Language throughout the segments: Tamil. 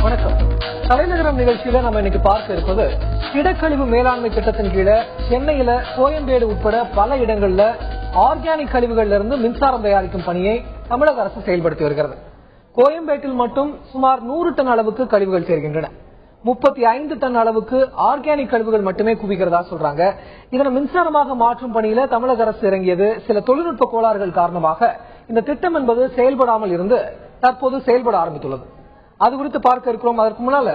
வணக்கம். தலைநகரம் நிகழ்ச்சியில நம்ம இன்னைக்கு பார்க்க இருப்பது திடக்கழிவு மேலாண்மை திட்டத்தின் கீழே சென்னையில கோயம்பேடு உட்பட பல இடங்கள்ல ஆர்கானிக் கழிவுகள்ல இருந்து மின்சாரம் தயாரிக்கும் பணியை தமிழக அரசு செயல்படுத்தி வருகிறது. கோயம்பேட்டில் மட்டும் சுமார் 100 டன் அளவுக்கு கழிவுகள் சேர்க்கின்றன. 35 டன் அளவுக்கு ஆர்கானிக் கழிவுகள் மட்டுமே குவிக்கிறதா சொல்றாங்க. இதனை மின்சாரமாக மாற்றும் பணியில தமிழக அரசு இறங்கியது சில தொழில்நுட்ப கோளாறுகள் காரணமாக இந்த திட்டம் என்பது செயல்படாமல் இருந்து தற்போது செயல்பட ஆரம்பித்துள்ளது. அது குறித்து பார்க்க இருக்கிறோம். அதற்கு முன்னால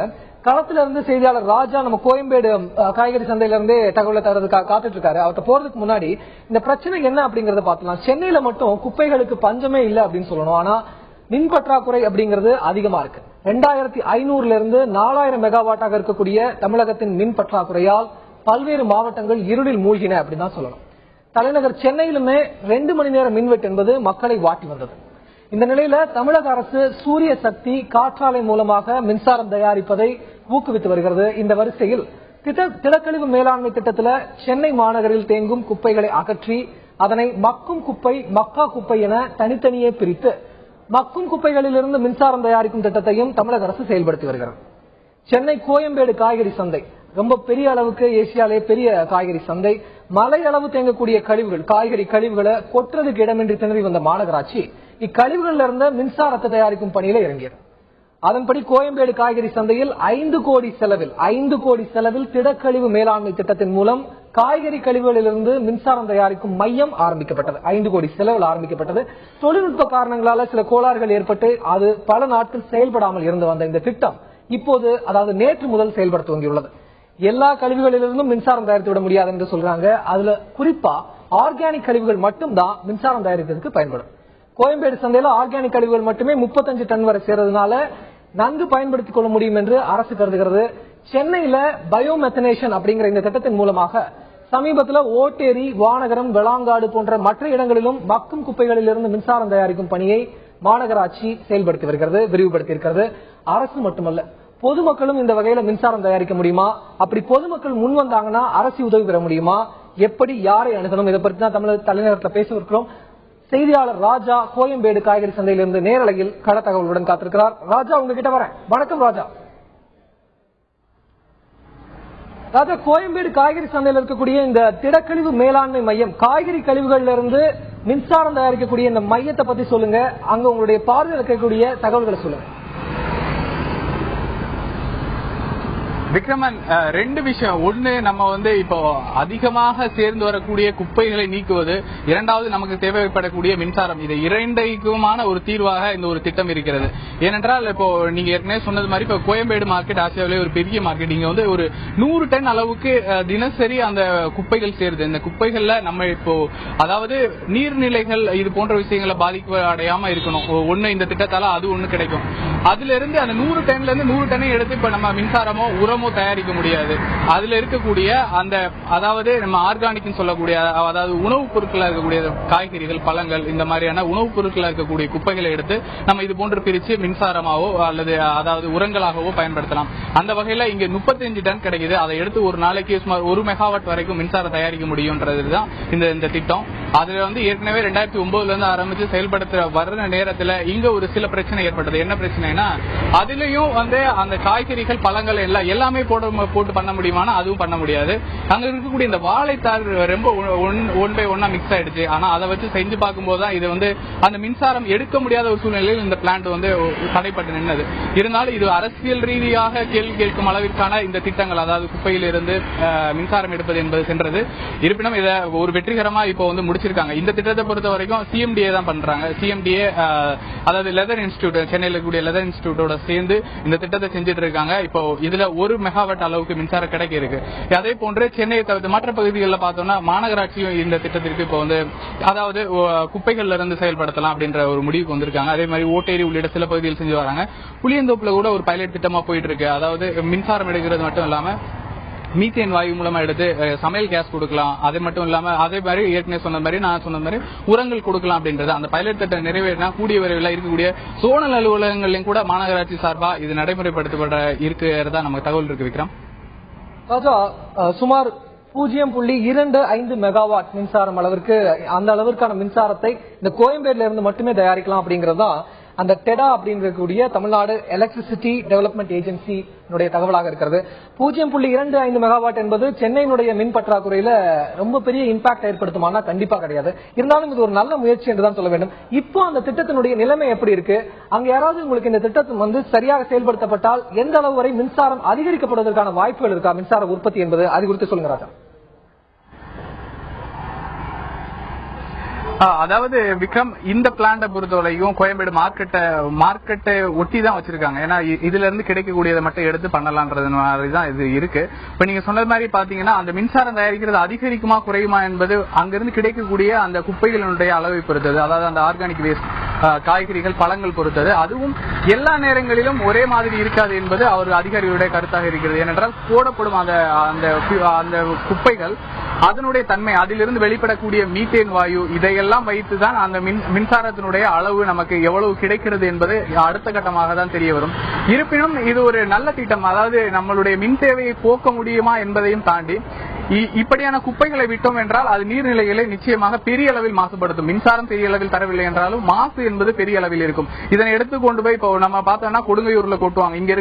களத்துல இருந்து செய்தியாளர் ராஜா நம்ம கோயம்பேடு காய்கறி சந்தையில இருந்தே தகவலை தரதுக்காக காத்துட்டு இருக்காரு. அவர்கிட்ட போறதுக்கு முன்னாடி இந்த பிரச்சனை என்ன அப்படிங்கறத பாக்கலாம். சென்னையில மட்டும் குப்பைகளுக்கு பஞ்சமே இல்லை அப்படின்னு சொல்லணும். ஆனா மின் பற்றாக்குறை அப்படிங்கிறது அதிகமா இருக்கு. 2500 இருந்து 4000 மெகாவாட்டாக இருக்கக்கூடிய தமிழகத்தின் மின் பற்றாக்குறையால் பல்வேறு மாவட்டங்கள் இருளில் மூழ்கின அப்படின்னு தான் சொல்லணும். தலைநகர் சென்னையிலுமே 2 மணி நேர மின்வெட்டு என்பது மக்களை வாட்டி வந்தது. இந்த நிலையில தமிழக அரசு சூரிய சக்தி காற்றாலை மூலமாக மின்சாரம் தயாரிப்பதை ஊக்குவித்து வருகிறது. இந்த வரிசையில் திடக்கழிவு மேலாண்மை திட்டத்தில் சென்னை மாநகரில் தேங்கும் குப்பைகளை அகற்றி அதனை மக்கும் குப்பை மக்கா குப்பை என தனித்தனியே பிரித்து மக்கும் குப்பைகளிலிருந்து மின்சாரம் தயாரிக்கும் திட்டத்தையும் தமிழக அரசு செயல்படுத்தி வருகிறது. சென்னை கோயம்பேடு காய்கறி சந்தை ரொம்ப பெரிய அளவுக்கு ஏசியாலே பெரிய காய்கறி சந்தை. மலை அளவு தேங்கக்கூடிய கழிவுகள் காய்கறி கழிவுகளை கொட்டுறதுக்கு இடமின்றி திணறி வந்த மாநகராட்சி இக்கழிவுகளில் இருந்த மின்சாரத்தை தயாரிக்கும் பணியில இறங்கியது. அதன்படி கோயம்பேடு காய்கறி சந்தையில் 5 கோடி செலவில் திடக்கழிவு மேலாண்மை திட்டத்தின் மூலம் காய்கறி கழிவுகளிலிருந்து மின்சாரம் தயாரிக்கும் மையம் ஆரம்பிக்கப்பட்டது. 5 கோடி செலவில் ஆரம்பிக்கப்பட்டது. தொழில்நுட்ப காரணங்களால சில கோளாறுகள் ஏற்பட்டு அது பல நாட்கள் செயல்படாமல் இருந்து வந்த இந்த திட்டம் இப்போது அதாவது நேற்று முதல் செயல்பட துவங்கியுள்ளது. எல்லா கழிவுகளிலிருந்தும் மின்சாரம் தயாரித்து விட முடியாது என்று சொல்றாங்க. அதுல குறிப்பா ஆர்கானிக் கழிவுகள் மட்டும் தான் மின்சாரம் தயாரிக்கிறதுக்கு பயன்படும். கோயம்பேடு சந்தையில ஆர்கானிக் கழிவுகள் மட்டுமே 35 டன் வரை சேர்றதுனால நன்கு பயன்படுத்திக் கொள்ள முடியும் என்று அரசு கருதுகிறது. சென்னையில பயோமெத்தனேஷன் அப்படிங்கிற இந்த திட்டத்தின் மூலமாக சமீபத்தில் ஓட்டேரி, வானகரம், வெளாங்காடு போன்ற மற்ற இடங்களிலும் மக்கும் குப்பைகளிலிருந்து மின்சாரம் தயாரிக்கும் பணியை மாநகராட்சி செயல்படுத்தி வருகிறது, விரிவுபடுத்தி இருக்கிறது. அரசு மட்டுமல்ல, பொதுமக்களும் இந்த வகையில மின்சாரம் தயாரிக்க முடியுமா? அப்படி பொதுமக்கள் முன் வந்தாங்கன்னா அரசு உதவி பெற முடியுமா? எப்படி யாரை அணுகணும்? இதை பற்றி தான் தமிழக தலைநகரத்தில் பேசியிருக்கிறோம். செய்தியாளர் ராஜா கோயம்பேடு காய்கறி சந்தையிலிருந்து நேரலையில் கள தகவலுடன் காத்திருக்கிறார். ராஜா, உங்ககிட்ட வரேன். வணக்கம் ராஜா. ராஜா, கோயம்பேடு காய்கறி சந்தையில் இருக்கக்கூடிய இந்த திடக்கழிவு மேலாண்மை மையம், காய்கறி கழிவுகள்ல இருந்து மின்சாரம் தயாரிக்கக்கூடிய இந்த மையத்தை பத்தி சொல்லுங்க. அங்க உங்களுடைய பார்வையில் இருக்கக்கூடிய தகவல்களை சொல்லுங்க. விக்ரமன், 2 விஷயம். ஒண்ணு, நம்ம இப்போ அதிகமாக சேர்ந்து வரக்கூடிய குப்பைகளை நீக்குவது, இரண்டாவது நமக்கு தேவைப்படக்கூடிய மின்சாரம். இது இரண்டைக்குமான ஒரு தீர்வாக இந்த ஒரு திட்டம் இருக்கிறது. ஏனென்றால் இப்போ நீங்க ஏற்கனவே சொன்னது மாதிரி இப்போ கோயம்பேடு மார்க்கெட் ஆசியாவிலே ஒரு பெரிய மார்க்கெட். இங்க ஒரு 100 டன் அளவுக்கு தினசரி அந்த குப்பைகள் சேருது. இந்த குப்பைகள்ல நம்ம இப்போ அதாவது நீர்நிலைகள் இது போன்ற விஷயங்களை பாதிப்பு அடையாம இருக்கணும். ஒண்ணு இந்த திட்டத்தால அது ஒண்ணு கிடைக்கும். அதுல இருந்து அந்த 100 டன்ல இருந்து 100 டனை எடுத்து இப்ப நம்ம மின்சாரமோ உரமோ தயாரிக்க முடியாது. அதுல இருக்கக்கூடிய அந்த அதாவது நம்ம ஆர்கானிக் சொல்லக்கூடிய அதாவது உணவுப் பொருட்களா இருக்கக்கூடிய காய்கறிகள், பழங்கள், இந்த மாதிரியான உணவுப் பொருட்களா இருக்கக்கூடிய குப்பைகளை எடுத்து நம்ம இது போன்று பிரிச்சு மின்சாரமாவோ அல்லது அதாவது உரங்களாகவோ பயன்படுத்தலாம். அந்த வகையில இங்க 35 டன் கிடைக்குது. அதை எடுத்து ஒரு நாளைக்கு சுமார் 1 மெகாவாட் வரைக்கும் மின்சாரம் தயாரிக்க முடியும்ன்றதுதான் இந்த திட்டம். அதுல ஏற்கனவே 2009 இருந்து ஆரம்பிச்சு செயல்படுத்த வர்ற நேரத்துல இங்க ஒரு சில பிரச்சனை ஏற்பட்டது. என்ன பிரச்சனைனா, அதுலயும் அந்த காய்கறிகள், பழங்கள் எல்லாமே போட்டு பண்ண முடியுமானா அதுவும் பண்ண முடியாது. அங்க இருக்கக்கூடிய இந்த வாழைத்தார் ரொம்ப ஒன் பை ஒன்னா மிக்ஸ் ஆயிடுச்சு. ஆனா அதை வச்சு செஞ்சு பார்க்கும்போது தான் இது அந்த மின்சாரம் எடுக்க முடியாத ஒரு சூழ்நிலையில் இந்த பிளான்ட் தடைப்பட்டு நின்னது. இருந்தாலும் இது அரசியல் ரீதியாக கேள்வி கேட்கும் அளவிற்கான இந்த திட்டங்கள், அதாவது குப்பையிலிருந்து மின்சாரம் எடுப்பது என்பது சென்றது. இருப்பினும் இதை ஒரு வெற்றிகரமா இப்போ முடிச்சிருக்காங்க. இந்த திட்டத்தை பொறுத்த வரைக்கும் சிஎம்டிஏ தான் பண்றாங்க. சிஎம்டிஏ அதாவது லெதர் இன்ஸ்டிடியூட், சென்னையில் இருக்கக்கூடிய லெதர் இன்ஸ்டிடியூட்டோட சேர்ந்து இந்த திட்டத்தை செஞ்சுட்டு இருக்காங்க. இப்போ இதுல 1 மெகாவாட் அளவுக்கு மின்சாரம் கிடைக்க இருக்கு. அதே போன்று சென்னையை தவிர்த்து மற்ற பகுதிகளில் பார்த்தோம்னா மாநகராட்சியும் இந்த திட்டத்திற்கு இப்போ அதாவது குப்பைகள்ல இருந்து செயல்படுத்தலாம் அப்படின்ற ஒரு முடிவுக்கு வந்திருக்காங்க. அதே மாதிரி ஓட்டேரி உள்ளிட்ட சில பகுதிகள் செஞ்சு வராங்க. புளியந்தோப்புல கூட ஒரு பைலட் திட்டமா போயிட்டு இருக்கு. அதாவது மின்சாரம் எடுக்கிறது மட்டும் இல்லாம மீத்தேன் வாயு மூலமா எடுத்து சமையல் கேஸ் கொடுக்கலாம். அது மட்டும் இல்லாம அதே மாதிரி ஏற்கனவே சொன்ன மாதிரி நான் சொன்ன மாதிரி உரங்கள் கொடுக்கலாம் அப்படின்றது அந்த பைலட் திட்டம் நிறைவேறினா கூடிய விரைவில் இருக்கக்கூடிய சோனல் அலுவலகங்களையும் கூட மாநகராட்சி சார்பா இது நடைமுறைப்படுத்தப்பட இருக்கிறதா நமக்கு தகவல் இருக்கு. விக்ரம், ராஜா, சுமார் 0.25 மெகாவாட் மின்சாரம் அளவிற்கு அந்த அளவிற்கான மின்சாரத்தை இந்த கோயம்பேடுல இருந்து மட்டுமே தயாரிக்கலாம் அப்படிங்கறதுதான் அந்த டெடா அப்படிங்கக்கூடிய தமிழ்நாடு எலக்ட்ரிசிட்டி டெவலப்மெண்ட் ஏஜென்சி தகவலாக இருக்கிறது. 0.25 மெகாவாட் என்பது சென்னையினுடைய மின் பற்றாக்குறையில ரொம்ப பெரிய இம்பாக்ட் ஏற்படுத்துமானா கண்டிப்பா கிடையாது. இருந்தாலும் இது ஒரு நல்ல முயற்சி என்றுதான் சொல்ல வேண்டும். இப்போ அந்த திட்டத்தினுடைய நிலைமை எப்படி இருக்கு? அங்க யாராவது உங்களுக்கு இந்த திட்டத்தை சரியாக செயல்படுத்தப்பட்டால் எந்த அளவு வரை மின்சாரம் அதிகரிக்கப்படுவதற்கான வாய்ப்புகள் இருக்கா? மின்சார உற்பத்தி என்பது அது குறித்து சொல்லுங்க ராஜா. அதாவது விக்ரம், இந்த பிளான்ட பொறுத்தவரைக்கும் கோயம்பேடு மார்க்கெட்டை ஒட்டி தான் வச்சிருக்காங்க. ஏன்னா இதுல இருந்து கிடைக்கக்கூடியதை மட்டும் எடுத்து பண்ணலாம்ன்றது மாதிரிதான் இது இருக்கு. இப்ப நீங்க சொன்னது மாதிரி பாத்தீங்கன்னா அந்த மின்சாரம் தயாரிக்கிறது அதிகரிக்குமா குறையுமா என்பது அங்கிருந்து கிடைக்கக்கூடிய அந்த குப்பைகளுடைய அளவை பொறுத்தது. அதாவது அந்த ஆர்கானிக் வேஸ்ட், காய்கறிகள், பழங்கள் பொறுத்தது. அதுவும் எல்லா நேரங்களிலும் ஒரே மாதிரி இருக்காது என்பது அவர் அதிகாரிகளுடைய கருத்தாக இருக்கிறது. ஏனென்றால் போடப்படும் அந்த குப்பைகள் அதனுடைய தன்மை, அதிலிருந்து வெளிப்படக்கூடிய மீத்தேன் வாயு, இதையெல்லாம் வைத்துதான் அந்த மின்சாரத்தினுடைய அளவு நமக்கு எவ்வளவு கிடைக்கிறது என்பது அடுத்த கட்டமாக தான் தெரிய வரும். இருப்பினும் இது ஒரு நல்ல திட்டம். அதாவது நம்மளுடைய மின் தேவையை போக்க முடியுமா என்பதையும் தாண்டி இப்படியான குப்பைகளை விட்டோம் என்றால் அது நீர்நிலைகளை நிச்சயமாக பெரிய அளவில் மாசுபடுத்தும். மின்சாரம் பெரிய அளவில் தரவில்லை என்றாலும் மாசு என்பது பெரிய அளவில் இருக்கும். இதனை எடுத்து கொண்டு போய் இப்போ நம்ம பார்த்தோம்னா கொடுங்கையூர்ல கொட்டுவாங்க. இங்க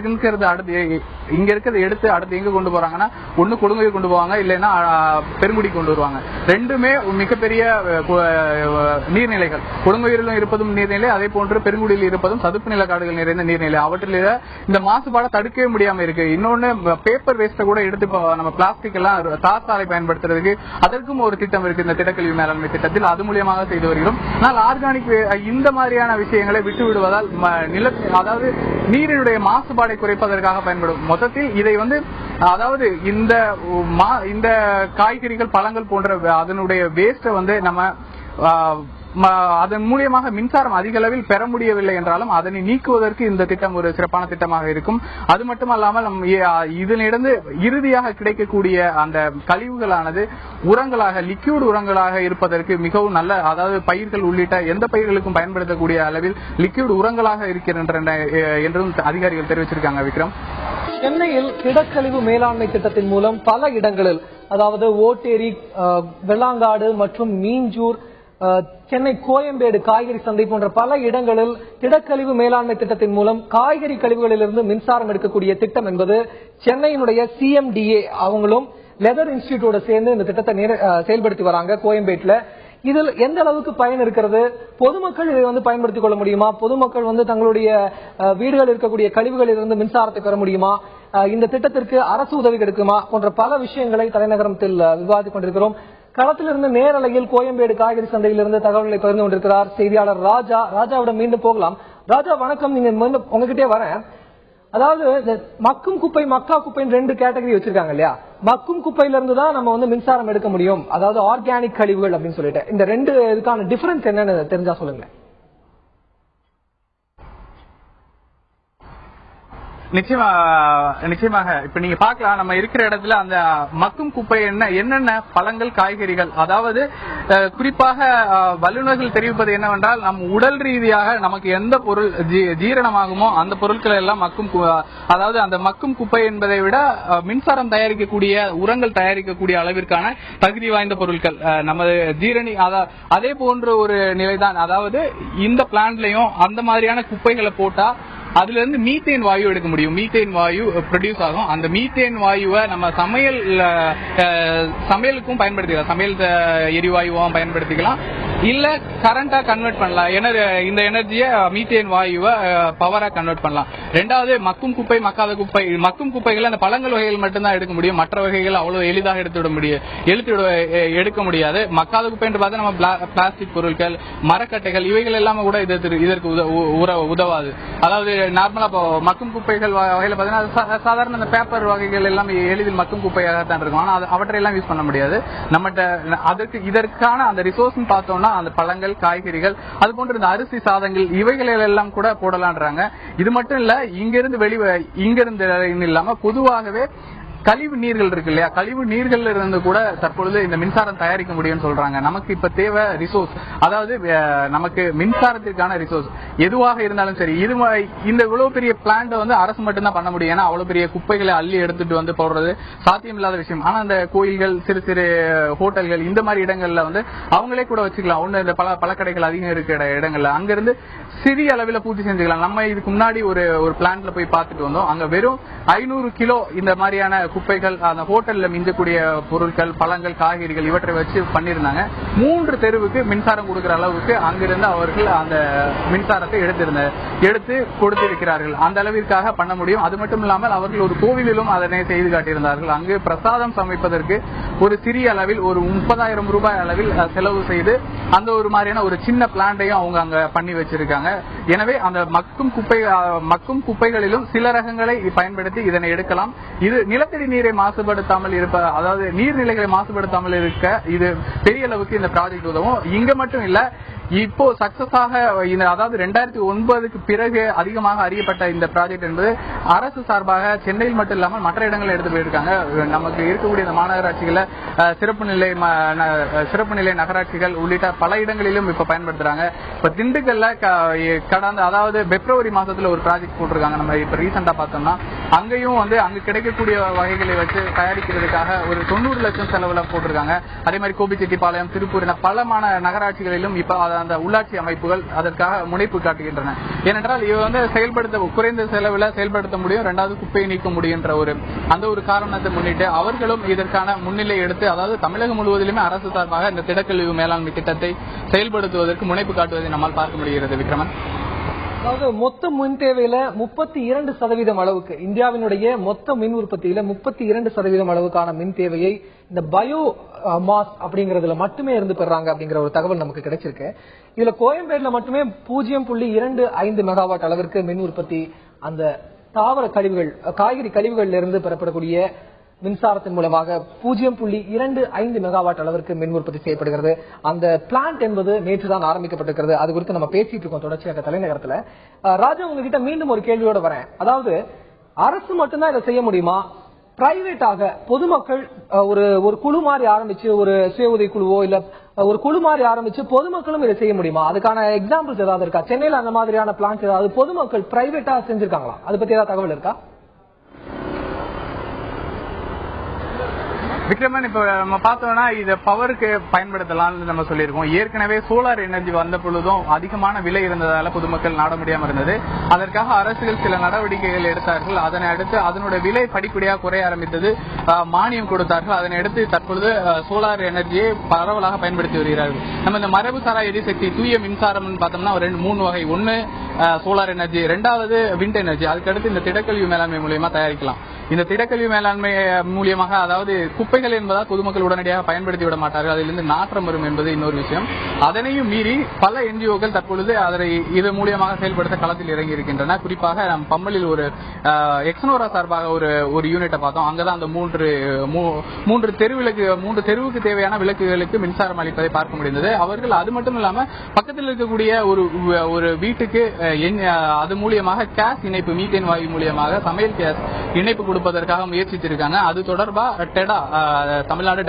இருக்கிறது எடுத்து அடுத்து எங்க கொண்டு போறாங்கன்னா, ஒண்ணு கொடுங்கையூர் கொண்டு போவாங்க, இல்லைன்னா பெருங்குடி கொண்டு வருவாங்க. ரெண்டுமே மிகப்பெரிய நீர்நிலைகள். கொடுங்கையூரிலும் இருப்பதும் நீர்நிலை, அதே போன்று பெருங்குடியில் இருப்பதும் சதுப்பு நில காடுகள் நிறைந்த நீர்நிலை. அவற்றில் இந்த மாசுபாடை தடுக்கவே முடியாம இருக்கு. இன்னொன்னு பேப்பர் வேஸ்ட கூட எடுத்து நம்ம பிளாஸ்டிக் எல்லாம் சாலை பயன்படுத்துறதுக்கு அதற்கும் ஒரு திட்டம் இருக்கு இந்த திடக்கழிவு மேலாண்மை திட்டத்தில். அது மூலியமாக செய்து வருகிறோம். ஆனால் ஆர்கானிக் இந்த மாதிரியான விஷயங்களை விட்டு விடுவதால் அதாவது நீரினுடைய மாசுபாடை குறைப்பதற்காக பயன்படும். மொத்தத்தில் இதை அதாவது இந்த காய்கறிகள், பழங்கள் போன்ற அதனுடைய வேஸ்ட நம்ம அதன் மூலியமாக மின்சாரம் அதிக அளவில் பெற முடியவில்லை என்றாலும் அதனை நீக்குவதற்கு இந்த திட்டம் ஒரு சிறப்பான திட்டமாக இருக்கும். அது மட்டுமல்லாமல் இதனிடந்து இறுதியாக கிடைக்கக்கூடிய அந்த கழிவுகளானது உரங்களாக, லிக்யூட் உரங்களாக இருப்பதற்கு மிகவும் நல்ல, அதாவது பயிர்கள் உள்ளிட்ட எந்த பயிர்களுக்கும் பயன்படுத்தக்கூடிய அளவில் லிக்யூட் உரங்களாக இருக்கின்றன என்றும் அதிகாரிகள் தெரிவிச்சிருக்காங்க. விக்ரம், சென்னையில் திடக்கழிவு மேலாண்மை திட்டத்தின் மூலம் பல இடங்களில், அதாவது ஓட்டேரி, வெள்ளாங்காடு மற்றும் மீஞ்சூர், சென்னை கோயம்பேடு காய்கறி சந்தை போன்ற பல இடங்களில் திடக்கழிவு மேலாண்மை திட்டத்தின் மூலம் காய்கறி கழிவுகளிலிருந்து மின்சாரம் எடுக்கக்கூடிய திட்டம் என்பது சென்னையினுடைய CMDA அவங்களும் லெதர் இன்ஸ்டிடியூட்டோட சேர்ந்து இந்த திட்டத்தை செயல்படுத்தி வராங்க கோயம்பேட்டுல. இதில் எந்த அளவுக்கு பயன் இருக்கிறது? பொதுமக்கள் இதை பயன்படுத்திக் கொள்ள முடியுமா? பொதுமக்கள் தங்களுடைய வீடுகளில் இருக்கக்கூடிய கழிவுகளில் இருந்து மின்சாரத்தை பெற முடியுமா? இந்த திட்டத்திற்கு அரசு உதவி கிடைக்குமா? போன்ற பல விஷயங்களை தலைநகரத்தில் விவாதித்துக் கொண்டிருக்கிறோம். களத்திலிருந்து நேரலையில் கோயம்பேடு காய்கறி சந்தையிலிருந்து தகவல்களை பகிர்ந்து கொண்டிருக்கிறார் செய்தியாளர் ராஜா. ராஜாவிடம் மீண்டும் போகலாம். ராஜா வணக்கம். நீங்க உங்ககிட்டே வரேன். அதாவது மக்கும் குப்பை, மக்கா குப்பைன்னு 2 கேட்டகரி வச்சிருக்காங்க இல்லையா? மக்கும் குப்பையில இருந்து தான் நம்ம மின்சாரம் எடுக்க முடியும், அதாவது ஆர்கானிக் கழிவுகள் அப்படின்னு சொல்லிட்டு. இந்த 2 இதுக்கான டிஃபரன்ஸ் என்னன்னு தெரிஞ்சா சொல்லுங்க. நிச்சயமாக இப்ப நீங்க பாக்கலாம், நம்ம இருக்கிற இடத்துல அந்த மக்கும் குப்பை என்னென்ன பழங்கள், காய்கறிகள், அதாவது குறிப்பாக வல்லுநர்கள் தெரிவிப்பது என்னவென்றால், நம் உடல் ரீதியாக நமக்கு எந்த பொருள் ஜீரணமாகுமோ அந்த பொருட்கள் எல்லாம் அதாவது அந்த மக்கும் குப்பை என்பதை விட மின்சாரம் தயாரிக்கக்கூடிய, உரங்கள் தயாரிக்கக்கூடிய அளவிற்கான தகுதி வாய்ந்த பொருட்கள் நமது ஜீரணி. அதே போன்ற ஒரு நிலைதான். அதாவது இந்த பிளான்ட்லயும் அந்த மாதிரியான குப்பைகளை போட்டா அதுல இருந்து மீத்தேன் வாயு எடுக்க முடியும். மீத்தேன் வாயு ப்ரொடியூஸ் ஆகும். அந்த மீத்தேன் வாயுவை நம்ம சமையலுக்கும் பயன்படுத்திக்கலாம். சமையல் எரிவாயுவும் பயன்படுத்திக்கலாம், இல்ல கரண்டா கன்வெர்ட் பண்ணலாம். இந்த எனர்ஜியை மீத்தேன் வாயுவை பவரா கன்வெர்ட் பண்ணலாம். ரெண்டாவது மக்கும் குப்பை, மக்காத குப்பை. மக்கும் குப்பைகள் அந்த பழங்கள் வகைகள் மட்டும்தான் எடுக்க முடியும். மற்ற வகைகள் அவ்வளவு எளிதாக எடுக்க முடியாது. மக்காத குப்பை என்று பார்த்தா நம்ம பிளாஸ்டிக் பொருட்கள், மரக்கட்டைகள், இவைகள் எல்லாமே கூட இதற்கு உதவாது. அதாவது நார்மலா மக்கும் குப்பைகள் வகையில பாத்தீங்கன்னா சாதாரண அந்த பேப்பர் வகைகள் எல்லாம் எளிதில் மக்கும் குப்பையாகத்தான் இருக்கும். ஆனா அவற்றையெல்லாம் யூஸ் பண்ண முடியாது. நம்மகிட்ட இதற்கான அந்த ரிசோர்ஸ் பார்த்தோம்னா அந்த பழங்கள், காய்கறிகள், அது போன்ற இந்த அரிசி சாதங்கள், இவைகள் எல்லாம் கூட போடலான்றாங்க. இது மட்டும் இல்ல, இங்கிருந்து இல்லாம பொதுவாகவே கழிவு நீர்கள் இருக்கு இல்லையா, கழிவு நீர்கள்ல இருந்து கூட தற்பொழுது இந்த மின்சாரம் தயாரிக்க முடியும்னு சொல்றாங்க. நமக்கு இப்ப தேவை ரிசோர்ஸ், அதாவது நமக்கு மின்சாரத்திற்கான ரிசோர்ஸ் எதுவாக இருந்தாலும் சரி, இந்த இவ்வளவு பெரிய பிளான்ட் வந்து அரசு மட்டும்தான் பண்ண முடியும். ஏன்னா அவ்வளவு பெரிய குப்பைகளை அள்ளி எடுத்துட்டு வந்து போடுறது சாத்தியமில்லாத விஷயம். ஆனா அந்த கோயில்கள், சிறு சிறு ஹோட்டல்கள், இந்த மாதிரி இடங்கள்ல வந்து அவங்களே கூட வச்சுக்கலாம். ஒண்ணு இந்த பழக்கடைகள் அதிகம் இருக்கிற இடங்கள்ல அங்கிருந்து சிறிய அளவில் பூர்த்தி செஞ்சுக்கலாம். நம்ம இதுக்கு முன்னாடி ஒரு பிளான்ட்ல போய் பார்த்துட்டு வந்தோம். அங்க வெறும் 500 கிலோ இந்த மாதிரியான குப்பைகள், அந்த ஹோட்டல்ல மிஞ்சக்கூடிய பொருட்கள், பழங்கள், காய்கறிகள் இவற்றை வச்சு பண்ணிருந்தாங்க. 3 தெருவுக்கு மின்சாரம் கொடுக்கிற அளவுக்கு அங்கிருந்து அவர்கள் அந்த மின்சாரத்தை எடுத்து கொடுத்திருக்கிறார்கள். அந்த அளவிற்காக பண்ண முடியும். அது மட்டும் இல்லாமல் அவர்கள் ஒரு கோவிலிலும் அதனை செய்து காட்டியிருந்தார்கள். அங்கு பிரசாதம் சமைப்பதற்கு ஒரு சிறிய அளவில் ஒரு 30,000 ரூபாய் அளவில் செலவு செய்து அந்த ஒரு மாதிரியான ஒரு சின்ன பிளான்ட்டையும் அவங்க அங்க பண்ணி வச்சிருக்காங்க. எனவே அந்த மக்கும் குப்பைகளிலும் சில ரகங்களை பயன்படுத்தி இதனை எடுக்கலாம். இது நிலத்தடி நீரை மாசுபடுத்தாமல் அதாவது நீர்நிலைகளை மாசுபடுத்தாமல் இருக்க இது பெரிய அளவுக்கு இந்த ப்ராஜெக்ட் உதவும். இங்க மட்டும் இல்ல, இப்போ சக்சஸாக அதாவது 2009க்கு பிறகு அதிகமாக அறியப்பட்ட இந்த ப்ராஜெக்ட் என்பது அரசு சார்பாக சென்னையில் மட்டும் இல்லாமல் மற்ற இடங்களில் எடுத்து போயிருக்காங்க. நமக்கு இருக்கக்கூடிய இந்த மாநகராட்சிகள சிறப்பு நிலை நகராட்சிகள் உள்ளிட்ட பல இடங்களிலும் இப்ப பயன்படுத்துறாங்க. இப்ப திண்டுக்கல்ல கடந்த அதாவது பிப்ரவரி மாசத்துல ஒரு ப்ராஜெக்ட் போட்டிருக்காங்க. நம்ம இப்ப ரீசெண்டா பார்த்தோம்னா அங்கேயும் வந்து அங்க கிடைக்கக்கூடிய வகைகளை வச்சு தயாரிக்கிறதுக்காக ஒரு 90 லட்சம் செலவுல போட்டிருக்காங்க. அதே மாதிரி கோபிச்செட்டிப்பாளையம், திருப்பூர் பல மாநகராட்சிகளிலும் இப்ப அந்த உள்ளாட்சி அமைப்புகள் அதற்காக முனைப்பு காட்டுகின்றன. ஏனென்றால் இவ வந்து குறைந்த செலவில் செயல்படுத்த முடியும், 2வது குப்பையை நீக்க முடியுன்ற அந்த ஒரு காரணத்தை முன்னிட்டு அவர்களும் இதற்கான முன்னிலை எடுத்து, அதாவது தமிழகம் முழுவதிலுமே அரசு சார்பாக இந்த திடக்கழிவு மேலாண்மை திட்டத்தை செயல்படுத்துவதற்கு முனைப்பு காட்டுவதை நம்மால் பார்க்க முடிகிறது. விக்ரமன், அதாவது மொத்த மின் தேவையில 32% அளவுக்கு, இந்தியாவினுடைய மொத்த மின் உற்பத்தியில 32% அளவுக்கான மின் தேவையை இந்த பயோ மாஸ் அப்படிங்கறதுல மட்டுமே இருந்து பெறாங்க அப்படிங்கிற ஒரு தகவல் நமக்கு கிடைச்சிருக்கு. இதுல கோயம்பேடுல மட்டுமே 0.25 மெகாவாட் அளவிற்கு மின் உற்பத்தி அந்த தாவர கழிவுகள், காய்கறி கழிவுகள்ல இருந்து பெறப்படக்கூடிய மின்சாரத்தின் மூலமாக 0.25 மெகாவாட் அளவிற்கு மின் உற்பத்தி செய்யப்படுகிறது. அந்த பிளான்ட் என்பது நேற்றுதான் ஆரம்பிக்கப்பட்டிருக்கிறது. அது குறித்து நம்ம பேசிட்டு இருக்கோம் தொடர்ச்சியாக தலைநகரத்துல. ராஜா, உங்ககிட்ட மீண்டும் ஒரு கேள்வியோட வரேன். அதாவது அரசு மட்டும்தான் இதை செய்ய முடியுமா? பிரைவேட்டாக பொதுமக்கள் ஒரு குழு மாதிரி ஆரம்பிச்சு, ஒரு சுய உதவி குழுவோ இல்ல ஒரு குழு மாதிரி ஆரம்பிச்சு பொதுமக்களும் இதை செய்ய முடியுமா? அதுக்கான எக்ஸாம்பிள்ஸ் ஏதாவது இருக்கா? சென்னையில அந்த மாதிரியான பிளான்ஸ் ஏதாவது பொதுமக்கள் பிரைவேட்டா செஞ்சிருக்காங்களா? அதை பத்தி ஏதாவது தகவல் இருக்கா? விக்ரமன், இப்ப நம்ம பார்த்தோம்னா இதை பவருக்கு பயன்படுத்தலாம்னு நம்ம சொல்லியிருக்கோம். ஏற்கனவே சோலார் எனர்ஜி வந்த பொழுதும் அதிகமான விலை இருந்ததால பொதுமக்கள் நாட முடியாம இருந்தது. அதற்காக அரசுகள் சில நடவடிக்கைகள் எடுத்தார்கள். அதனை அடுத்து அதனுடைய விலை படிப்படியாக குறைய ஆரம்பித்தது. மானியம் கொடுத்தார்கள். அதனை அடுத்து தற்பொழுது சோலார் எனர்ஜியை பரவலாக பயன்படுத்தி வருகிறார்கள். நம்ம இந்த மரபுசாரா எரிசக்தி தூய மின்சாரம் பார்த்தோம்னா 3 வகை. ஒன்னு சோலார் எனர்ஜி, 2வது விண்ட் எனர்ஜி, அதுக்கடுத்து இந்த திடக்கழிவு மேலாண்மை மூலியமா தயாரிக்கலாம். இந்த திடக்கழிவு மேலாண்மை மூலியமாக, அதாவது குப்பைகள் என்பதால் பொதுமக்கள் உடனடியாக பயன்படுத்தி விட மாட்டார்கள், அதிலிருந்து நாற்றம் வரும் என்பது இன்னொரு விஷயம். அதனையும் மீறி பல என்ஜிஓக்கள் தற்பொழுது அதை இது மூலியமாக செயல்படுத்த களத்தில் இறங்கி இருக்கின்றன. குறிப்பாக நம் பம்மலில் ஒரு எக்ஸ்னோரா சார்பாக ஒரு யூனிட்டை பார்த்தோம். அங்கதான் அந்த 3 தெருவுக்கு தேவையான விளக்குகளுக்கு மின்சாரம் அளிப்பதை பார்க்க முடிந்தது. அவர்கள் அது மட்டும் இல்லாம பக்கத்தில் இருக்கக்கூடிய ஒரு வீட்டுக்கு அது மூலியமாக கேஸ் இணைப்பு, மீத்தேன் வாயு மூலியமாக சமையல் கேஸ் இணைப்பு கொடுப்பதற்காக முயற்சித்திருக்காங்க. அது தொடர்பா டெடா, தமிழ்நாடு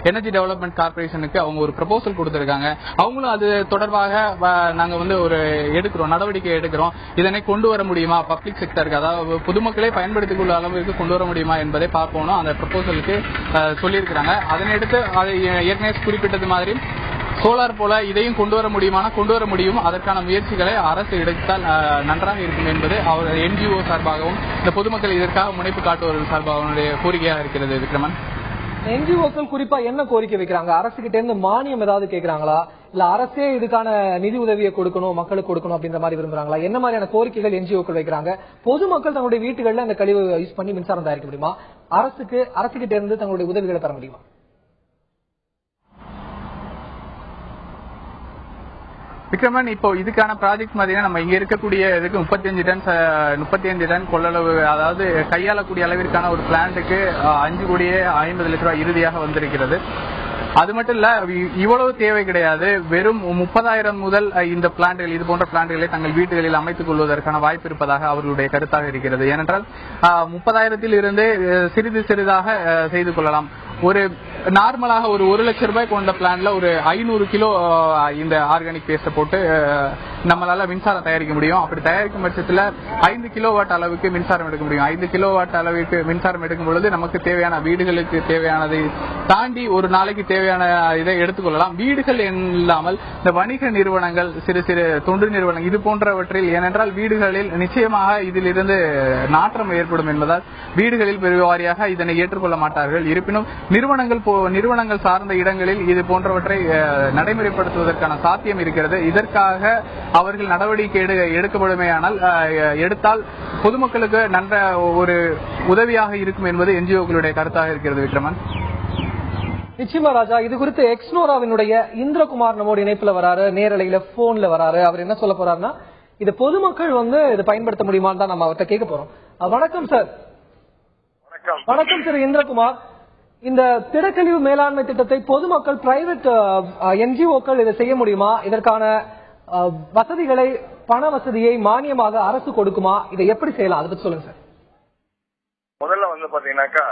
எனர்ஜி டெவலப்மெண்ட் கார்பரேஷனுக்கு அவங்க ஒரு ப்ரொபோசல் கொடுத்திருக்காங்க. அவங்களும் அது தொடர்பாக நாங்க வந்து நடவடிக்கை எடுக்கிறோம். இதனை கொண்டு வர முடியுமா பப்ளிக் செக்டருக்கு, அதாவது பொதுமக்களே பயன்படுத்திக் கொள்ள அளவுக்கு கொண்டு வர முடியுமா என்பதை பார்ப்போம். அந்த ப்ரொபோசலுக்கு சொல்லியிருக்கிறாங்க. அதனை அடுத்து அதை ஏற்கனவே குறிப்பிட்டது மாதிரி சோலார் போல இதையும் கொண்டு வர முடியும். அதற்கான முயற்சிகளை அரசு எடுத்தால் நன்றாக இருக்கும் என்பது அவர் என்ஜிஓ சார்பாகவும் இந்த பொதுமக்கள் இதற்காக முனைப்பு காட்டுவர்கள் சார்பாகவும் கோரிக்கையாக இருக்கிறது. விக்ரமன், என்ஜிஓக்கள் குறிப்பா என்ன கோரிக்கை வைக்கிறாங்க? அரசு கிட்ட இருந்து மானியம் ஏதாவது கேட்கறாங்களா, இல்ல அரசே இதுக்கான நிதி உதவியை கொடுக்கணும், மக்களுக்கு கொடுக்கணும் அப்படின்ற மாதிரி விரும்புறாங்களா? என்ன மாதிரியான கோரிக்கைகள் என்ஜிஓக்கள் வைக்கிறாங்க? பொதுமக்கள் தங்களுடைய வீட்டுகள்ல அந்த கழிவு யூஸ் பண்ணி மின்சாரம் தயாரிக்க முடியுமா? அரசுகிட்ட இருந்து தங்களுடைய உதவிகளை பெற முடியுமா? விக்ரமன், இப்போ இதுக்கான ப்ராஜெக்ட் பாத்தீங்கன்னா நம்ம இங்க இருக்கக்கூடிய இதுக்கு 35 டன் கொள்ளளவு, அதாவது கையாளக்கூடிய அளவிற்கான ஒரு பிளான்ட்டுக்கு 5,50,00,000 ரூபாய் இறுதியாக வந்திருக்கிறது. அது மட்டும் இல்ல, இவ்வளவு தேவை கிடையாது. வெறும் 30,000 முதல் இந்த பிளான்ட்கள், இது போன்ற பிளான்ட்களை தங்கள் வீடுகளில் அமைத்துக் கொள்வதற்கான வாய்ப்பு இருப்பதாக அவர்களுடைய கருத்தாக இருக்கிறது. ஏனென்றால் 30,000 இருந்து சிறிது சிறிதாக செய்து கொள்ளலாம். ஒரு நார்மலாக ஒரு 1 லட்சம் ரூபாய் கொண்ட பிளான்ல ஒரு 500 கிலோ இந்த ஆர்கானிக் பேஸ்ட் போட்டு நம்மளால மின்சாரம் தயாரிக்க முடியும். அப்படி தயாரிக்கும் பட்சத்தில் 5 கிலோவாட் அளவுக்கு மின்சாரம் எடுக்க முடியும். 5 கிலோவாட் அளவுக்கு மின்சாரம் எடுக்கும் பொழுது நமக்கு தேவையான வீடுகளுக்கு தேவையானதை தாண்டி ஒரு நாளைக்கு தேவையான இதை எடுத்துக்கொள்ளலாம். வீடுகள் இல்லாமல் இந்த வணிக நிறுவனங்கள், சிறு சிறு தொண்டு நிறுவனங்கள் இது போன்றவற்றில், ஏனென்றால் வீடுகளில் நிச்சயமாக இதிலிருந்து நாற்றம் ஏற்படும் என்பதால் வீடுகளில் பெருவாரியாக இதனை ஏற்றுக்கொள்ள மாட்டார்கள். இருப்பினும் நிறுவனங்கள் சார்ந்த இடங்களில் இது போன்றவற்றை நடைமுறைப்படுத்துவதற்கான சாத்தியம் இருக்கிறது. இதற்காக அவர்கள் நடவடிக்கை எடுக்கப்படுமேயானால் எடுத்தால் பொதுமக்களுக்கு நல்ல ஒரு உதவியாக இருக்கும் என்பது என்ஜிஓக்களுடைய கருத்தாக இருக்கிறது. விக்ரமன், நிச்சயமா ராஜா, இது குறித்து எக்ஸ்னோராவினுடைய இந்திரகுமார் நம்மோட இணைப்புல வராரு, நேரலையில போன்ல வராரு. அவர் என்ன சொல்ல போறாருன்னா, இது பொதுமக்கள் இதை பயன்படுத்த முடியுமான்னு தான் நம்ம அவர்கிட்ட கேட்க போறோம். வணக்கம் சார். வணக்கம் சார் இந்திரகுமார். இந்த திடக்கழிவு மேலாண்மை திட்டத்தை பொதுமக்கள், பிரைவேட் என்ஜிஓக்கள் இதை செய்ய முடியுமா? இதற்கான வசதிகளை, பண வசதியை மானியமாக அரசு கொடுக்குமா? இதை எப்படி செய்யலாம், அதை பத்தி சொல்லுங்க சார். முதல்ல பாத்தீங்கன்னாக்கா,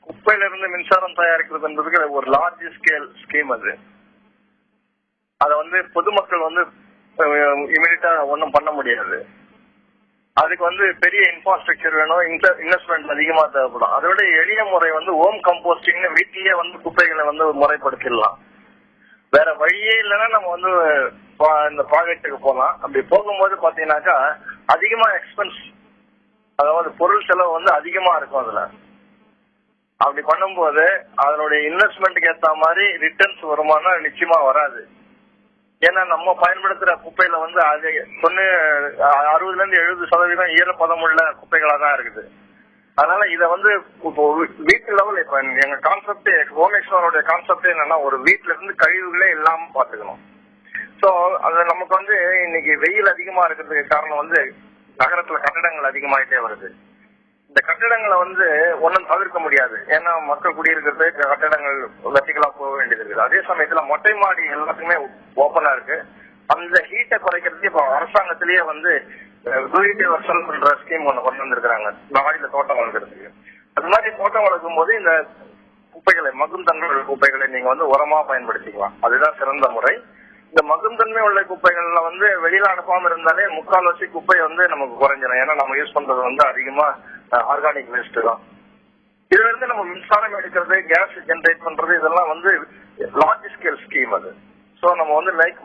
குப்பையில இருந்து மின்சாரம் தயாரிக்கிறதுன்றதுக்கு ஒரு லார்ஜ் ஸ்கேல் ஸ்கீம். அதை பொதுமக்கள் இமிடியட்டா ஒன்னும் பண்ண முடியாது. அதுக்கு பெரிய இன்ஃப்ராஸ்ட்ரக்சர் வேணும், இன்வெஸ்ட்மெண்ட் அதிகமா தேவைப்படும். அதோட எளிய முறை ஹோம் கம்போஸ்டிங், வீட்டிலேயே குப்பைகளை முறைப்படுத்திடலாம். வேற வழியே இல்லைன்னா நம்ம இந்த ப்ராஜெக்டுக்கு போகலாம். அப்படி போகும்போது பாத்தீங்கன்னாக்கா அதிகமா எக்ஸ்பென்ஸ், அதாவது பொருள் செலவு அதிகமா இருக்கும். அதுல அப்படி பண்ணும்போது அதனுடைய இன்வெஸ்ட்மெண்ட்டுக்கு ஏற்ற மாதிரி ரிட்டர்ன்ஸ் வருமானா நிச்சயமா வராது. ஏன்னா நம்ம பயன்படுத்துற குப்பையில 60-70% ஈரப்பதம் உள்ள குப்பைகளா தான் இருக்குது. அதனால இத இப்போ வீட்டு லெவல், இப்ப எங்க கான்செப்டே, ஹோமேஸ்வரோட கான்செப்டே என்னன்னா, ஒரு வீட்டுல இருந்து கழிவுகளே இல்லாம பாத்துக்கணும். சோ அது நமக்கு இன்னைக்கு வெயில் அதிகமா இருக்கிறதுக்கு காரணம் நகரத்துல கட்டடங்கள் அதிகமாயிட்டே வருது. இந்த கட்டடங்களை ஒன்னும் தவிர்க்க முடியாது. ஏன்னா மக்கள் குடியிருக்கிறது, கட்டடங்கள் வெர்டிகலா போக வேண்டியது இருக்குது. அதே சமயத்துல மொட்டை மாடி எல்லாத்துக்குமே ஓப்பனா இருக்கு. அந்த ஹீட்டை குறைக்கிறதுக்கு இப்ப அரசாங்கத்திலேயே பண்ற ஸ்கீம் ஒண்ணு கொண்டு வந்திருக்காங்க, மாடியில தோட்டம் வளர்க்கறதுக்கு. அது மாதிரி தோட்டம் வளர்க்கும் போது இந்த குப்பைகளை, மகுந்தன்மை குப்பைகளை நீங்க உரமா பயன்படுத்திக்கலாம். அதுதான் சிறந்த முறை. இந்த மகுந்தன்மை உள்ள குப்பைகள்ல வெளியில அனுப்பாம இருந்தாலே முக்கால்வாசி குப்பை நமக்கு குறைஞ்சிடும். ஏன்னா நம்ம யூஸ் பண்றது அதிகமா ஆர்கானிக் வேஸ்ட் தான். இதுல இருந்து நம்ம மின்சாரம் எடுக்கிறது, கேஸ் ஜெனரேட் பண்றது, இதெல்லாம் லார்ஜ் ஸ்கேல் ஸ்கீம். அது சோ நம்ம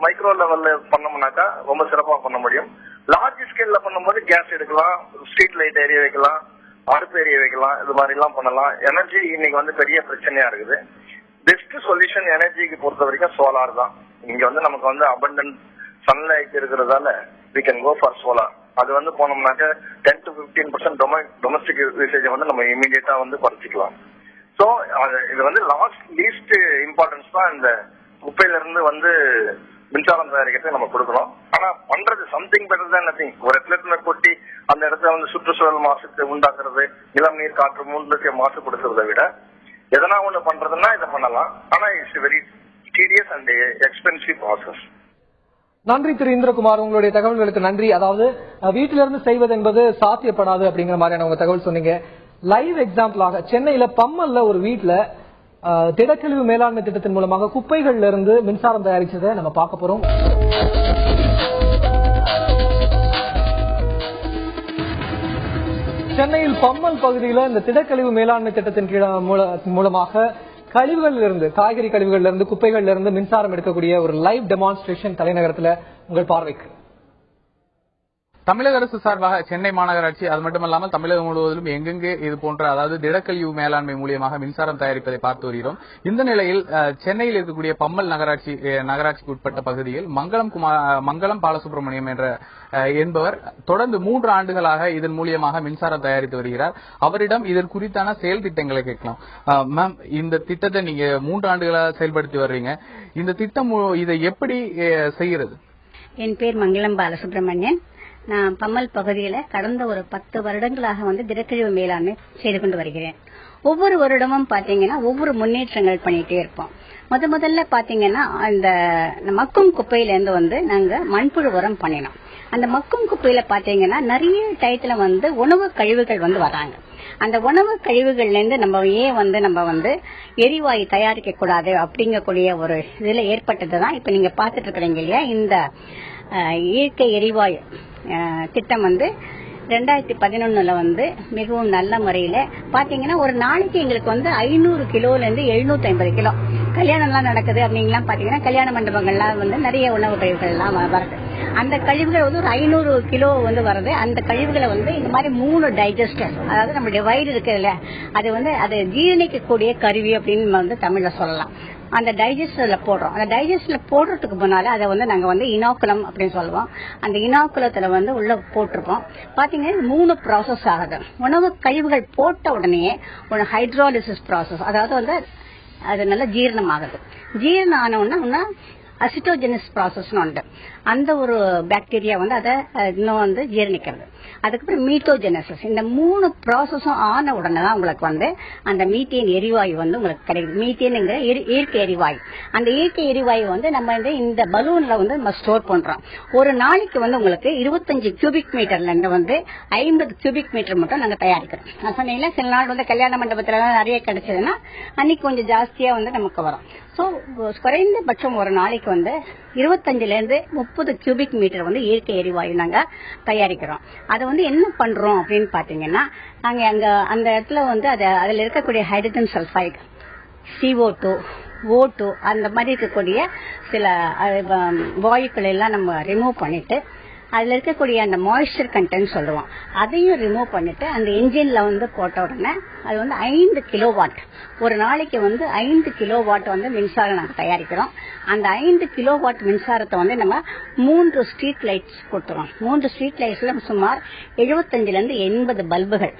மைக்ரோ லெவல்ல பண்ணோம்னாக்கா ரொம்ப சிறப்பா பண்ண முடியும். லார்ஜ் ஸ்கேல்ல பண்ணும்போது கேஸ் எடுக்கலாம், ஸ்ட்ரீட் லைட் எரிய வைக்கலாம், அடுப்பு எரிய வைக்கலாம், இது மாதிரி எல்லாம் பண்ணலாம். எனர்ஜி இன்னைக்கு பெரிய பிரச்சனையா இருக்குது. பெஸ்ட் சொல்யூஷன் எனர்ஜிக்கு பொறுத்த வரைக்கும் சோலார் தான். இங்க நமக்கு அபண்டன்ட் சன்லைட் இருக்கிறதால we can go for solar. அது போனோம்னாக்க 10 to 15% டொமஸ்டிக் யூசேஜ் நம்ம இமீடியட்டா குறைச்சிக்கலாம். சோ இது லீஸ்ட் இம்பார்ட்டன்ஸ் தான் இந்த குப்பையில இருந்து மின்சாரம் தயாரிக்கிறது நம்ம கொடுக்கணும். ஆனா பண்றது சம்திங் பெட்டர் தான் நத்திங். ஒரு இடத்துல கொட்டி அந்த இடத்துல சுற்றுச்சூழல் மாசத்தை உண்டாக்குறது, நிலம் நீர் காற்று மூன்றுக்கு மாசுபடுத்துறதை விட எதனா ஒண்ணு பண்றதுன்னா இதை பண்ணலாம். ஆனா it's very tedious and expensive process. நன்றி திரு இந்திரகுமார், உங்களுடைய தகவல்களுக்கு நன்றி. அதாவது வீட்டிலிருந்து செய்வது என்பது சாத்தியப்படாது அப்படிங்கிற மாதிரியான உங்க தகவல் சொன்னீங்க. லைவ் எக்ஸாம்பிளாக சென்னையில பம்மல்ல ஒரு வீட்டுல திடக்கழிவு மேலாண்மை திட்டத்தின் மூலமாக குப்பைகள்ல இருந்து மின்சாரம் தயாரிச்சதை நம்ம பார்க்க போறோம். சென்னையில் பம்மல் பகுதியில் இந்த திடக்கழிவு மேலாண்மை திட்டத்தின் மூலமாக கழிவுகள்ல இருந்து, காய்கறி கழிவுகள்ல இருந்து, குப்பைகள்ல இருந்து மின்சாரம் எடுக்கக்கூடிய ஒரு லைவ் டெமான்ஸ்ட்ரேஷன் தலைநகரத்துல உங்கள் பார்வைக்கு. தமிழக அரசு சார்பாக சென்னை மாநகராட்சி, அது மட்டுமல்லாமல் தமிழகம் முழுவதிலும் எங்கெங்கே இது போன்ற, அதாவது திடக்கழிவு மேலாண்மை மூலியமாக மின்சாரம் தயாரிப்பதை பார்த்து வருகிறோம். இந்த நிலையில் சென்னையில் இருக்கக்கூடிய பம்மல் நகராட்சிக்கு உட்பட்ட பகுதியில் மங்களம் பாலசுப்ரமணியம் என்பவர் தொடர்ந்து 3 ஆண்டுகளாக இதன் மூலியமாக மின்சாரம் தயாரித்து வருகிறார். அவரிடம் இதன் குறித்தான செயல் திட்டங்களை கேட்கலாம். மேம், இந்த திட்டத்தை நீங்க 3 ஆண்டுகளாக செயல்படுத்தி வர்றீங்க. இந்த திட்டம் இதை எப்படி செய்கிறது? என் பேர் மங்களம் பாலசுப்ரமணியன். நான் பம்மல் பகுதியில கடந்த ஒரு 10 வருடங்களாக திடக்கழிவு மேலாண்மை செய்து கொண்டு வருகிறேன். ஒவ்வொரு வருடமும் பாத்தீங்கன்னா ஒவ்வொரு முன்னேற்றங்கள் பண்ணிட்டே இருப்போம். முதல்ல பாத்தீங்கன்னா அந்த மக்கும் குப்பையில இருந்து நாங்க மண்புழு உரம் பண்ணினோம். அந்த மக்கும் குப்பையில பாத்தீங்கன்னா நிறைய டயத்துல உணவு கழிவுகள் வராங்க. அந்த உணவு கழிவுகள்ல இருந்து நம்ம ஏன் நம்ம எரிவாயு தயாரிக்க கூடாது அப்படிங்கக்கூடிய ஒரு இதுல ஏற்பட்டதுதான் இப்ப நீங்க பாத்துட்டு இருக்கிறீங்க இல்லையா. இந்த இயற்கை எரிவாயு திட்டம் 2011 மிகவும் நல்ல முறையில பாத்தீங்கன்னா ஒரு நாளைக்கு எங்களுக்கு 500 கிலோல இருந்து 750 கிலோ கல்யாணம் எல்லாம் நடக்குது அப்படின்லாம் பாத்தீங்கன்னா கல்யாண மண்டபங்கள்லாம் நிறைய உணவு கழிவுகள் எல்லாம் வருது. அந்த கழிவுகள் ஒரு 500 கிலோ வருது. அந்த கழிவுகளை இந்த மாதிரி 3 டைஜஸ்டர், அதாவது நம்மளுடைய வயிறு இருக்குல்ல, அது ஜீரணிக்கக்கூடிய கருவி அப்படின்னு தமிழ்ல சொல்லலாம். அந்த டைஜஸ்டர்ல போடுறோம். அந்த டைஜஸ்டர்ல போடுறதுக்கு முன்னால அதை நாங்க இனாக்குலம் அப்படின்னு சொல்லுவோம். அந்த இனாக்குலத்துல உள்ள போட்டிருப்போம். பாத்தீங்கன்னா 3 ப்ராசஸ் ஆகுது. உணவு கழிவுகள் போட்ட உடனே ஒரு ஹைட்ராலிசிஸ் ப்ராசஸ், அதாவது அது நல்லா ஜீரணம் ஆகுது. ஜீரணம் ஆன உடனே அசிட்டோஜெனிஸ் ப்ராசஸ் உண்டு. அந்த ஒரு பாக்டீரியா அதை இன்னும் ஜீரணிக்கிறது. அதுக்கப்புறம் மீட்டோஜெனசிஸ். இந்த 3 ப்ராசஸும் ஆன உடனே தான் உங்களுக்கு அந்த மீத்தேன் எரிவாயு உங்களுக்கு கிடைக்குது. மீத்தேனுங்கிற இயற்கை எரிவாயு. அந்த இயற்கை எரிவாயு நம்ம இந்த பலூன்ல நம்ம ஸ்டோர் பண்றோம். ஒரு நாளைக்கு உங்களுக்கு 25 கியூபிக் மீட்டர்ல இருந்து 50 கியூபிக் மீட்டர் மட்டும் நாங்க தயாரிக்கிறோம். நான் சொன்னீங்களா சில நாள் கல்யாண மண்டபத்துல நிறைய கிடைச்சதுன்னா அன்னைக்கு கொஞ்சம் ஜாஸ்தியா நமக்கு வரும். சோ குறைந்தபட்சம் ஒரு நாளைக்கு 25 இருந்து 30 கியூபிக் மீட்டர் இயற்கை எரிவாயு நாங்க தயாரிக்கிறோம். அதை என்ன பண்றோம் அப்படின்னு பாத்தீங்கன்னா, நாங்க அந்த இடத்துல அதுல இருக்கக்கூடிய ஹைட்ரஜன் சல்பைடு, CO2, O2 அந்த மாதிரி இருக்கக்கூடிய சில வாயுக்களை எல்லாம் நம்ம ரிமூவ் பண்ணிட்டு அதுல இருக்கக்கூடிய அந்த மாய்ஸ்சர் கண்டென்ட் சொல்லுவோம், அதையும் ரிமூவ் பண்ணிட்டு அந்த என்ஜின்ல போட்ட உடனே அது 5 கிலோவாட் ஒரு நாளைக்கு 5 கிலோவாட் மின்சாரம் நாங்க தயாரிக்கிறோம். அந்த 5 கிலோவாட் மின்சாரத்தை நம்ம 3 ஸ்ட்ரீட் லைட்ஸ் கொடுத்துறோம். 3 ஸ்ட்ரீட் லைட்ஸ்ல சுமார் 75 இருந்து 80 பல்புகள்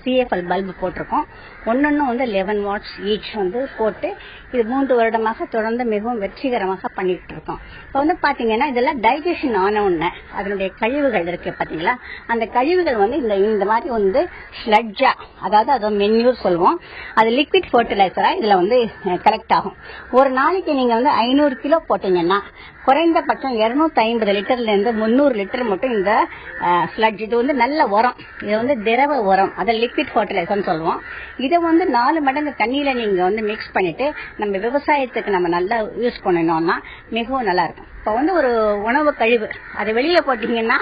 CFL பல்பு போட்டிருக்கோம். ஒன்னொன்னும் 11 வாட்ஸ் ஈச் போட்டு இது 3 வருடமாக தொடர்ந்து மிகவும் வெற்றிகரமாக பண்ணிட்டு இருக்கோம். இப்ப பாத்தீங்கன்னா இதெல்லாம் டைஜஷன் ஆன உடனே அதனுடைய கழிவுகள் இருக்கு பாத்தீங்களா, அந்த கழிவுகள் இந்த மாதிரி ஸ்லட்ஜா, அதாவது அது மென்யூர் சொல்லுவோம், அது லிக்விட் ஃபர்டிலைசரா இதுல கலெக்ட் ஆகும். ஒரு நாளைக்கு நீங்க 500 கிலோ போட்டீங்கன்னா குறைந்தபட்சம் 250 லிட்டர்ல இருந்து 300 லிட்டர் மட்டும் இந்த ஸ்லட்ஜ், இது நல்ல உரம், இது திரவ உரம், அதை லிக்விட் ஃபர்டிலைசர் சொல்லுவோம். இதை 4 மடங்கு தண்ணியில நீங்க மிக்ஸ் பண்ணிட்டு நம்ம விவசாயத்துக்கு நம்ம நல்லா யூஸ் பண்ணணும்னா மிகவும் நல்லா இருக்கும். இப்ப ஒரு உணவு கழிவு அதை வெளியே போட்டீங்கன்னா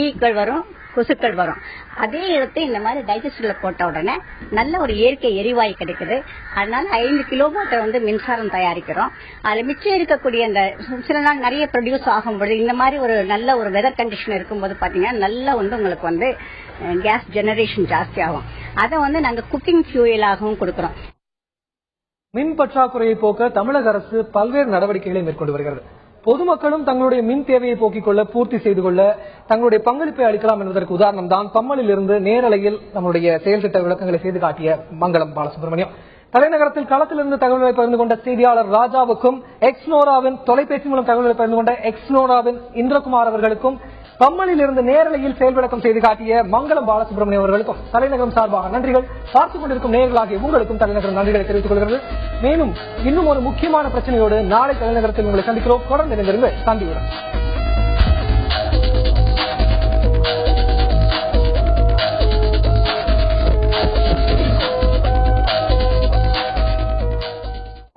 ஈக்கள் வரும், கொசுக்கள் வரும். அதே இடத்தை இந்த மாதிரி டைஜஸ்டர்ல போட்ட உடனே நல்ல ஒரு இயற்கை எரிவாயு கிடைக்குது. அதனால 5 கிலோவாட் மின்சாரம் தயாரிக்கிறோம். அதுல மிச்சம் இருக்கக்கூடிய அந்த சில நாள் நிறைய ப்ரொடியூஸ் ஆகும்போது இந்த மாதிரி ஒரு நல்ல ஒரு வெதர் கண்டிஷன் இருக்கும்போது பாத்தீங்கன்னா நல்லா உங்களுக்கு கேஸ் ஜெனரேஷன் ஜாஸ்தி ஆகும். அதை நாங்க குக்கிங் ஃபியூயலாகவும் கொடுக்கிறோம். மின் பற்றாக்குறையை போக்க தமிழக அரசு பல்வேறு நடவடிக்கைகளை மேற்கொண்டு வருகிறது. பொதுமக்களும் தங்களுடைய மின் தேவையை போக்கிக் கொள்ள, பூர்த்தி செய்து கொள்ள தங்களுடைய பங்களிப்பை அளிக்கலாம் என்பதற்கு உதாரணம் தான் பம்மலில் இருந்து நேரலையில் நம்முடைய செயல் திட்ட விளக்கங்களை செய்து காட்டிய மங்களம் பாலசுப்ரமணியம். தலைநகரத்தில் களத்திலிருந்து தகவல்களை பகிர்ந்து கொண்ட செய்தியாளர் ராஜாவுக்கும், எக்ஸ்னோராவின் தொலைபேசி மூலம் தகவல்களை பகிர்ந்து கொண்ட எக்ஸ்னோராவின் இந்திரகுமார் அவர்களுக்கும், பம்மலில் இருந்து நேரலையில் செயல் விளக்கம் செய்து காட்டிய மங்களம் பாலசுப்ரமணியம் அவர்களுக்கும் தலைநகரம் சார்பாக நன்றிகள். பார்த்துக் கொண்டிருக்கும் நேயர்களாகிய உங்களுக்கும் தலைநகரம் நன்றிகளை தெரிவித்துக் கொள்கிறது. மேலும் இன்னும் ஒரு முக்கியமான பிரச்சனையோடு நாளை தலைநகரத்தில் உங்களை சந்திக்கிறோம். தொடர்ந்து இணைந்திருந்து சந்தியுடன்.